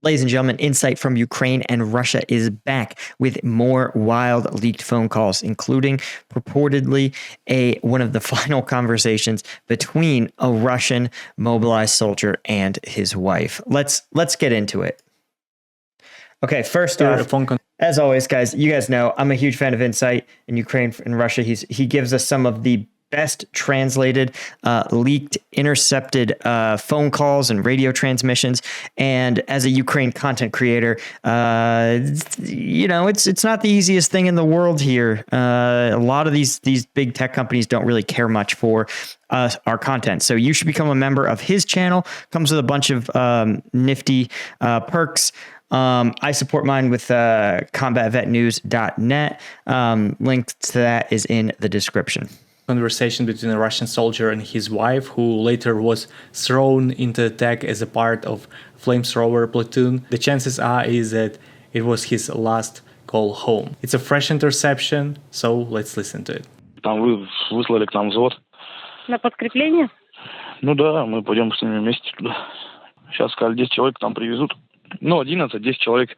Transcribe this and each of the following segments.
Ladies and gentlemen, Insight from Ukraine and Russia is back with more wild leaked phone calls, including purportedly one of the final conversations between a Russian mobilized soldier and his wife. Let's get into it. Okay, first off, as always, guys, you guys know I'm a huge fan of Insight in Ukraine and Russia. He gives us some of the best translated, leaked, intercepted phone calls and radio transmissions. And as a Ukraine content creator, it's not the easiest thing in the world here. A lot of these big tech companies don't really care much for our content. So you should become a member of his channel. Comes with a bunch of nifty perks. I support mine with combatvetnews.net. Link to that is in the description. Conversation between a Russian soldier and his wife, who later was thrown into attack as a part of flamethrower platoon. The chances are is that it was his last call home. It's a fresh interception, so let's listen to it. Там выслали к нам взвод. На подкрепление? Ну да, мы пойдем с ними вместе туда. Сейчас сказали, 10 человек там привезут. Ну, 11, 10 человек.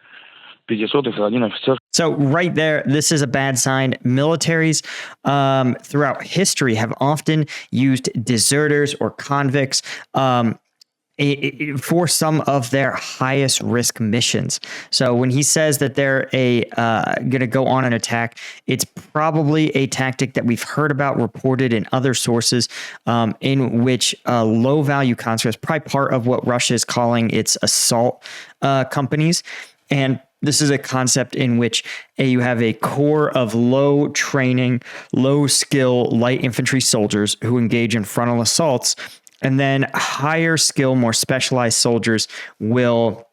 500 их, один офицер. So right there, this is a bad sign. Militaries throughout history have often used deserters or convicts for some of their highest risk missions. So when he says that they're going to go on an attack, it's probably a tactic that we've heard about reported in other sources, in which low value conscripts, probably part of what Russia is calling its assault companies. And this is a concept in which you have a core of low training, low skill light infantry soldiers who engage in frontal assaults, and then higher skill, more specialized soldiers will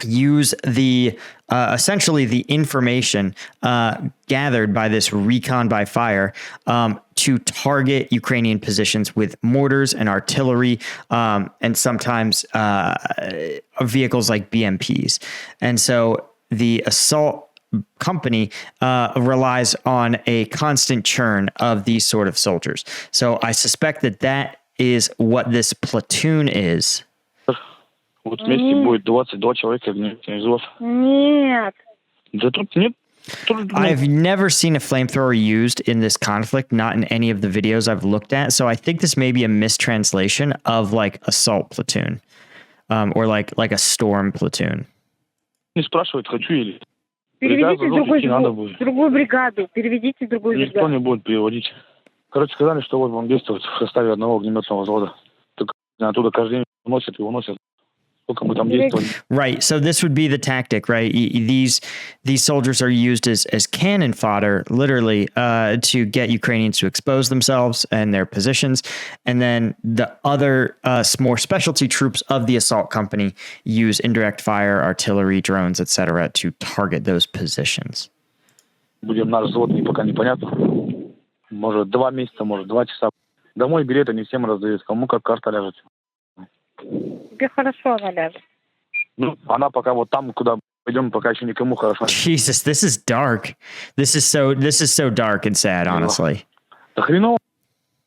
use the essentially the information gathered by this recon by fire to target Ukrainian positions with mortars and artillery, and sometimes vehicles like BMPs. And so the assault company relies on a constant churn of these sort of soldiers. So I suspect that is what this platoon is. Вот вместе будет 22 человека взвод. Нет. Да тут нет. I've never seen a flamethrower used in this conflict, not in any of the videos I've looked at. So I think this may be a mistranslation of like assault platoon, or like a storm platoon. Не спрашивают, хочу или... Переведите другую бригаду. Переведите другую бригаду. Никто не будет переводить. Короче, сказали, что вот вам действовать в составе одного огнеметного взвода. Так оттуда каждый день уносят и уносят. Right. So this would be the tactic, right? These soldiers are used as cannon fodder, literally, to get Ukrainians to expose themselves and their positions. And then the other more specialty troops of the assault company use indirect fire, artillery, drones, etc. to target those positions. Будем наш взвод, пока непонятно. Может, 2 месяца, может, 2 часа. Домой билеты не всем раздают. Кому как карта ляжет. Тебе хорошо она ляжет. Ну, она пока вот там, куда пойдем, пока еще никому хорошо. Jesus, this is dark. This is so dark and sad, honestly. Да хреново.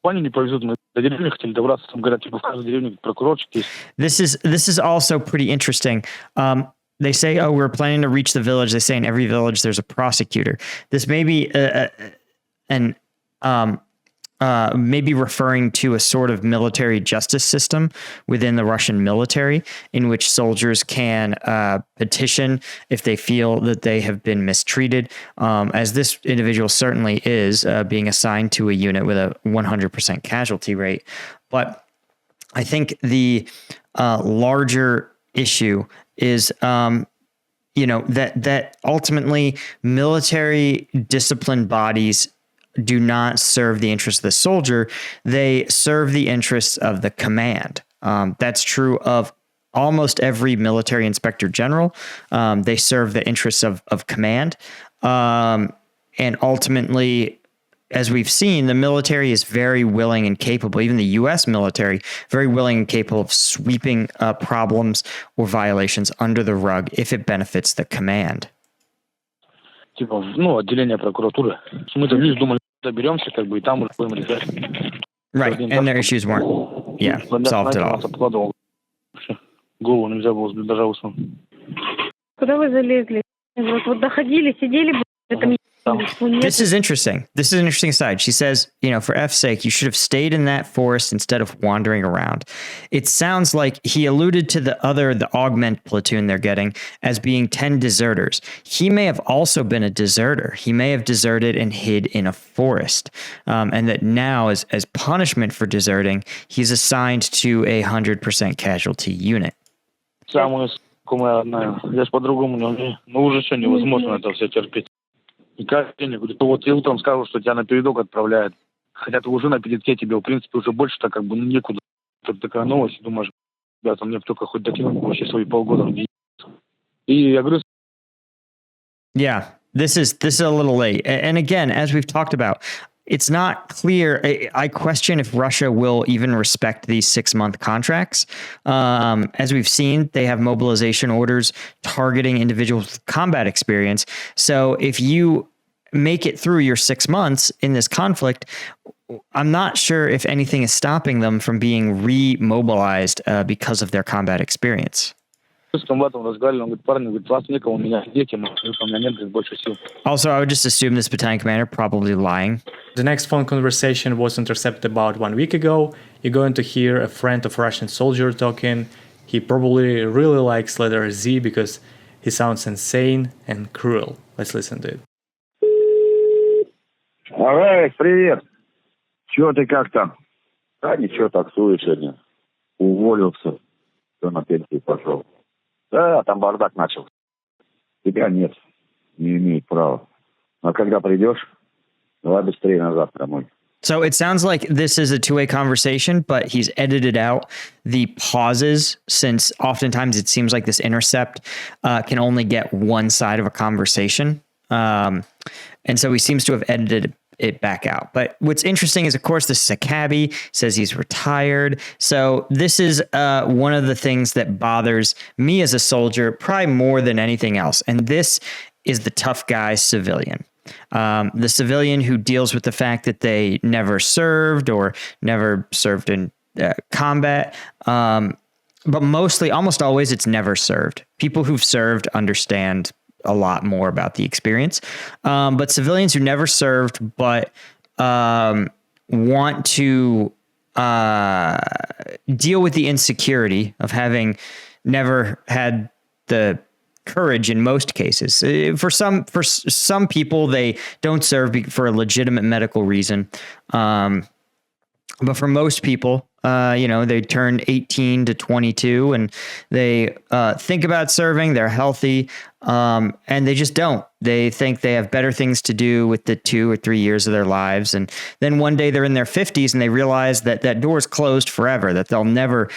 Они не повезут. Мы до деревни хотели добраться. Там говорят, типа в каждой деревне прокурорчик есть. This is also pretty interesting. They say, oh, we're planning to reach the village. They say in every village there's a prosecutor. This may be maybe referring to a sort of military justice system within the Russian military, in which soldiers can petition if they feel that they have been mistreated, as this individual certainly is, being assigned to a unit with a 100% casualty rate. But I think the larger issue is that ultimately military disciplined bodies do not serve the interests of the soldier. They serve the interests of the command. That's true of almost every military inspector general. They serve the interests of command. And ultimately, as we've seen, the military is very willing and capable, even the U.S. military, very willing and capable of sweeping problems or violations under the rug if it benefits the command. Типа, отделение прокуратуры. Мы-то лишь думали, доберемся, как бы, и там уже будем решать. Right, and their issues weren't, solved at all. Голову нельзя было даже уснуть. Куда вы залезли? Вот доходили, сидели бы. This is interesting. This is an interesting side. She says, for F's sake, you should have stayed in that forest instead of wandering around. It sounds like he alluded to the augment platoon they're getting as being 10 deserters. He may have also been a deserter. He may have deserted and hid in a forest. And that now, as punishment for deserting, he's assigned to a 100% casualty unit. Самое знакомое одна. Я ж по-другому не умею. Ну уже что, невозможно это все терпеть. И каждый день, я говорю, вот я утром скажу, что тебя на передок отправляют. Хотя ты уже на передке, тебе, в принципе, уже больше-то как бы некуда. Тут такая новость, и думаешь, ребята, мне только хоть докинуть вообще свои полгода. И я говорю... Yeah, this is a little late. And again, as we've talked about, it's not clear. I question if Russia will even respect these 6-month contracts. As we've seen, they have mobilization orders targeting individuals with combat experience. So if you make it through your 6 months in this conflict, I'm not sure if anything is stopping them from being remobilized because of their combat experience. Also, I would just assume this battalion commander probably lying. The next phone conversation was intercepted about 1 week ago. You're going to hear a friend of Russian soldier talking. He probably really likes letter Z because he sounds insane and cruel. Let's listen to it. Алright, привет. Чё ты как там? Да ничего, таксую сегодня. Уволился. Все на пенсию пошел. Да, там бардак начал. Тебя нет. Не имеет права. А когда придешь, давай быстрее назад домой. So it sounds like this is a two-way conversation, but he's edited out the pauses since oftentimes it seems like this intercept can only get one side of a conversation. And so he seems to have edited it back out. But what's interesting is, of course, this is a cabbie, says he's retired. So this is one of the things that bothers me as a soldier, probably more than anything else. And this is the tough guy civilian. The civilian who deals with the fact that they never served or never served in combat. But mostly, almost always, it's never served. People who've served understand a lot more about the experience. But civilians who never served but want to deal with the insecurity of having never had the courage in most cases. For some people, they don't serve for a legitimate medical reason. But for most people, they turn 18 to 22 and they think about serving, they're healthy, and they just don't. They think they have better things to do with the 2 or 3 years of their lives. And then one day they're in their 50s and they realize that that door is closed forever, that they'll never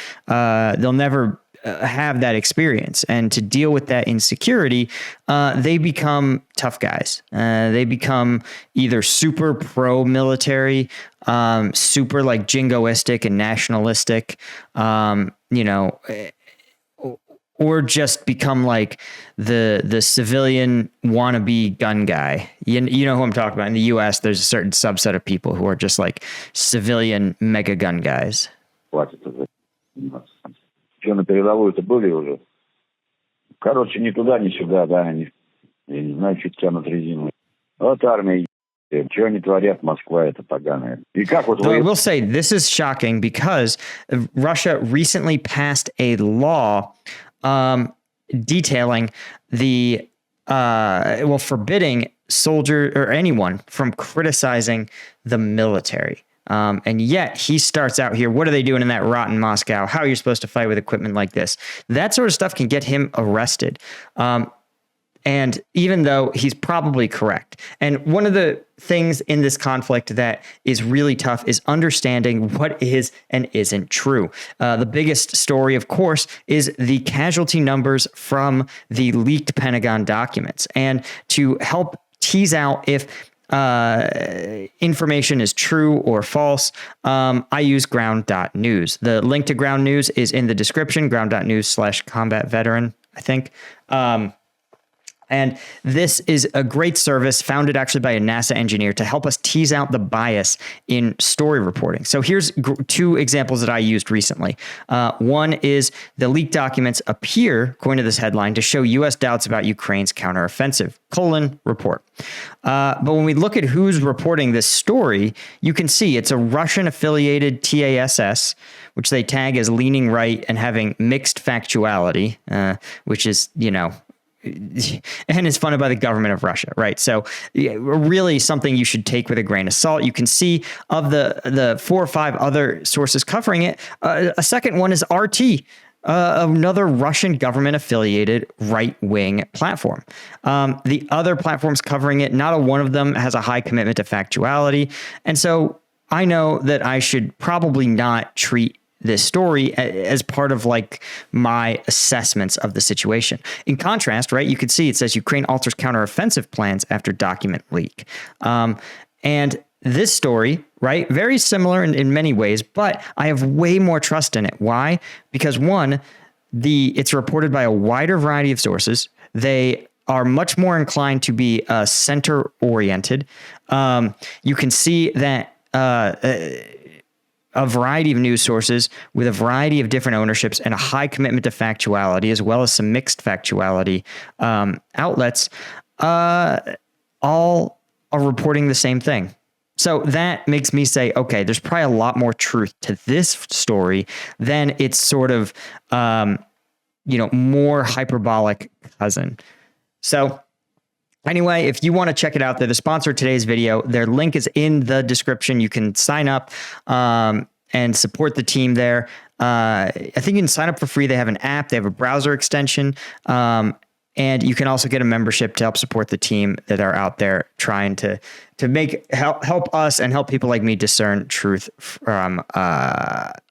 have that experience. And to deal with that insecurity, they become tough guys. They become either super pro-military, super like jingoistic and nationalistic, or just become like the civilian wannabe gun guy. You know who I'm talking about. In the U.S., there's a certain subset of people who are just like civilian mega gun guys. Что на передовую-то были уже? Короче, ни туда, ни сюда, да, они, я не знаю, чуть тянут резину. Вот армия, что они творят, Москва это поганая. И как вот... I will say, this is shocking because Russia recently passed a law detailing the, forbidding soldier or anyone from criticizing the military. And yet he starts out here. What are they doing in that rotten Moscow? How are you supposed to fight with equipment like this? That sort of stuff can get him arrested. And even though he's probably correct. And one of the things in this conflict that is really tough is understanding what is and isn't true. The biggest story, of course, is the casualty numbers from the leaked Pentagon documents. And to help tease out if information is true or false, I use ground.news. The link to Ground News is in the description, ground.news/combat veteran, I think. And this is a great service founded actually by a NASA engineer to help us tease out the bias in story reporting. So here's two examples that I used recently. One is the leaked documents appear, according to this headline, to show U.S. doubts about Ukraine's counteroffensive, report. But when we look at who's reporting this story, you can see it's a Russian-affiliated TASS, which they tag as leaning right and having mixed factuality, which is, and is funded by the government of Russia, right? So really something you should take with a grain of salt. You can see of the 4 or 5 other sources covering it, a second one is RT, another Russian government-affiliated right-wing platform. The other platforms covering it, not a one of them has a high commitment to factuality. And so I know that I should probably not treat this story as part of like my assessments of the situation. In contrast, right, you can see it says Ukraine alters counteroffensive plans after document leak. And this story, right, very similar in many ways, but I have way more trust in it. Why? Because one, it's reported by a wider variety of sources. They are much more inclined to be center-oriented. You can see that a variety of news sources with a variety of different ownerships and a high commitment to factuality, as well as some mixed factuality outlets, all are reporting the same thing. So that makes me say, okay, there's probably a lot more truth to this story than its sort of, more hyperbolic cousin. So anyway, if you want to check it out, they're the sponsor of today's video. Their link is in the description. You can sign up and support the team there. I think you can sign up for free. They have an app. They have a browser extension. And you can also get a membership to help support the team that are out there trying to help us and help people like me discern truth from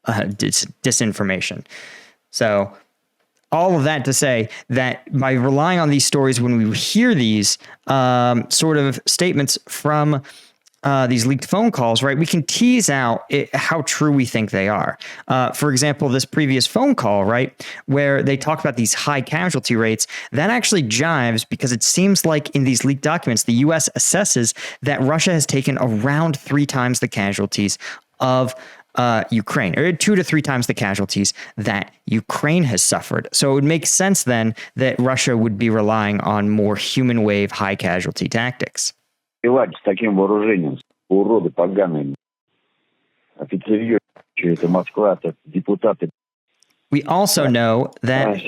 disinformation. So all of that to say that by relying on these stories, when we hear these sort of statements from these leaked phone calls, right, we can tease out how true we think they are. For example, this previous phone call, right, where they talk about these high casualty rates, that actually jives because it seems like in these leaked documents, the U.S. assesses that Russia has taken around 3 times the casualties of Ukraine, or 2 to 3 times the casualties that Ukraine has suffered. So it would make sense then that Russia would be relying on more human wave high casualty tactics. С таким вооружением, уроды поганые, офицеры, это Москва, это депутаты. We also know that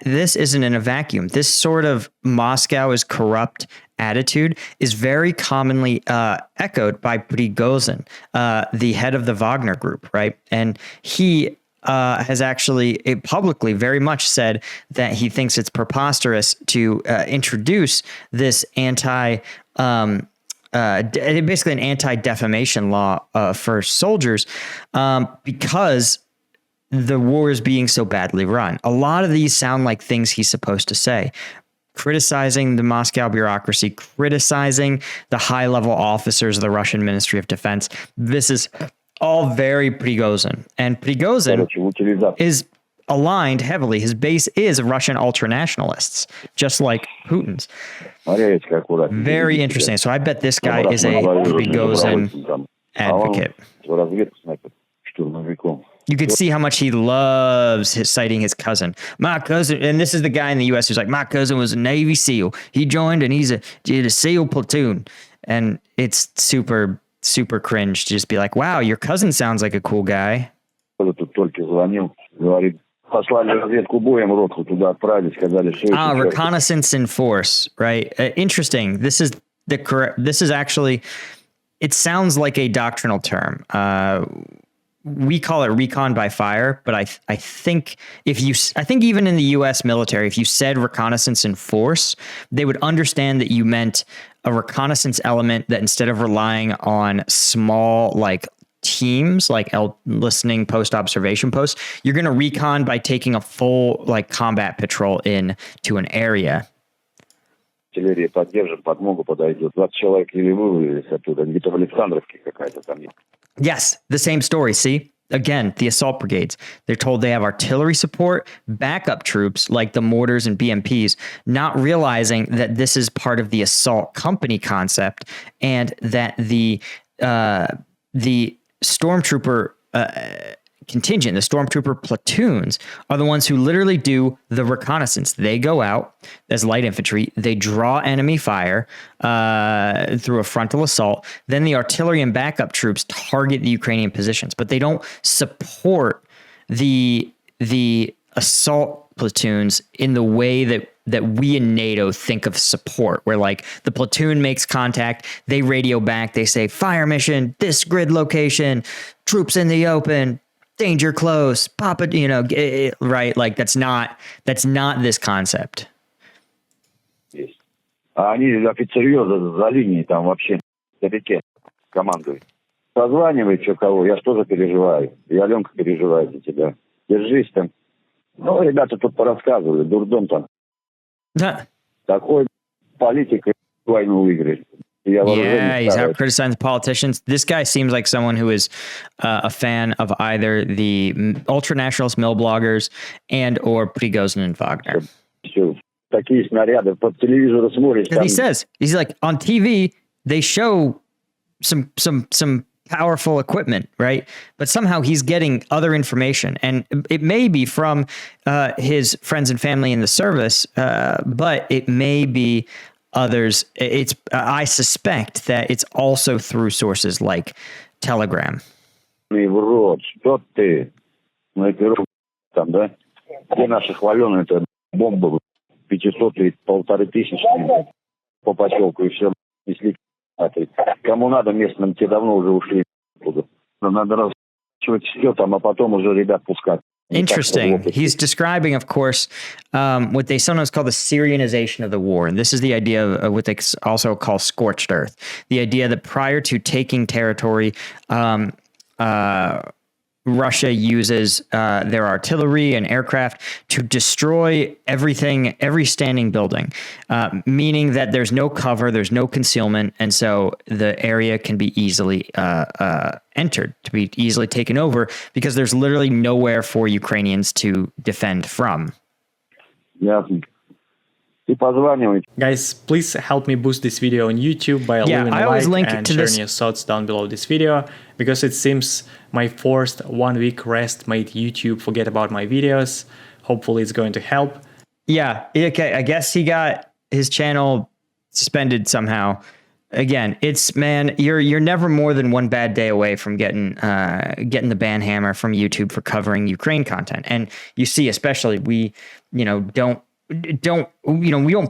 this isn't in a vacuum. This sort of Moscow is corrupt attitude is very commonly echoed by Prigozhin, the head of the Wagner Group, right? And he has actually publicly very much said that he thinks it's preposterous to introduce this basically an anti-defamation law for soldiers because the war is being so badly run. A lot of these sound like things he's supposed to say. Criticizing the Moscow bureaucracy, criticizing the high-level officers of the Russian Ministry of Defense. This is all very Prigozhin. And Prigozhin is aligned heavily. His base is Russian ultranationalists, just like Putin's. Very interesting. So I bet this guy is a Prigozhin advocate. You could see how much he loves citing his cousin. My cousin, and this is the guy in the U.S. who's like, my cousin was a Navy SEAL. He joined and did a SEAL platoon. And it's super cringe to just be like, wow, your cousin sounds like a cool guy. Reconnaissance in force, right? Interesting. This is actually, it sounds like a doctrinal term. We call it recon by fire, but I think even in the U.S. military, if you said reconnaissance in force, they would understand that you meant a reconnaissance element that instead of relying on small like teams, like listening post observation posts, you're going to recon by taking a full like combat patrol in to an area. Артиллерия поддержит, подмогу подойдет. 20 человек или вывалились оттуда, где-то в Александровке какая-то там. Yes, the same story. See, again, the assault brigades. They're told they have artillery support, backup troops like the mortars and BMPs, not realizing that this is part of the assault company concept, and that the stormtrooper contingent, the stormtrooper platoons, are the ones who literally do the reconnaissance. They go out as light infantry, they draw enemy fire through a frontal assault. Then the artillery and backup troops target the Ukrainian positions, but they don't support the assault platoons in the way that we in NATO think of support, where like the platoon makes contact, they radio back, they say fire mission, this grid location, troops in the open, danger close, pop it, right? Like that's not this concept. А они офицерье за линией там вообще далеке командуют. Позванивай, что кого, я же тоже переживаю. И Аленка переживает за тебя. Держись там. Ну, ребята тут порассказывали, дурдом там. Да. Такой политик войну выиграет. Yeah, he's out criticizing politicians. This guy seems like someone who is a fan of either the ultranationalist mill bloggers and or Prigozhin and Wagner. Такие снаряды по телевизору смотришь. He says, he's like, on TV, they show some powerful equipment, right? But somehow he's getting other information, and it may be from his friends and family in the service, but it may be others. I suspect that it's also through sources like Telegram. Что ты? Там, да? Где наши хваленые-то бомбы 500 и 1500 по поселку, и все несли. Кому надо местным, те давно уже ушли оттуда. Надо раскачивать все там, а потом уже ребят пускать. Interesting. He's describing, of course, what they sometimes call the Syrianization of the war. And this is the idea of what they also call scorched earth. The idea that prior to taking territory, Russia uses their artillery and aircraft to destroy everything, every standing building, meaning that there's no cover, there's no concealment, and so the area can be easily entered, to be easily taken over, because there's literally nowhere for Ukrainians to defend from. Ясно. Guys, please help me boost this video on YouTube by leaving a like and sharing your thoughts down below this video, because it seems my forced 1 week rest made YouTube forget about my videos. Hopefully it's going to help. Yeah, okay, I guess he got his channel suspended somehow. Again, you're never more than one bad day away from getting the ban hammer from YouTube for covering Ukraine content. And you see, especially we don't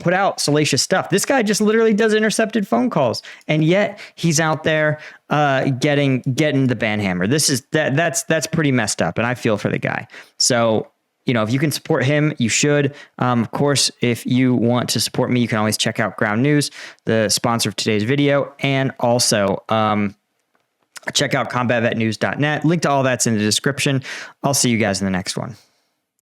put out salacious stuff. This guy just literally does intercepted phone calls, and yet he's out there getting the ban hammer. That's pretty messed up, and I feel for the guy. So, if you can support him, you should. Of course, if you want to support me, you can always check out Ground News, the sponsor of today's video, and also check out combatvetnews.net. Link to all that's in the description. I'll see you guys in the next one.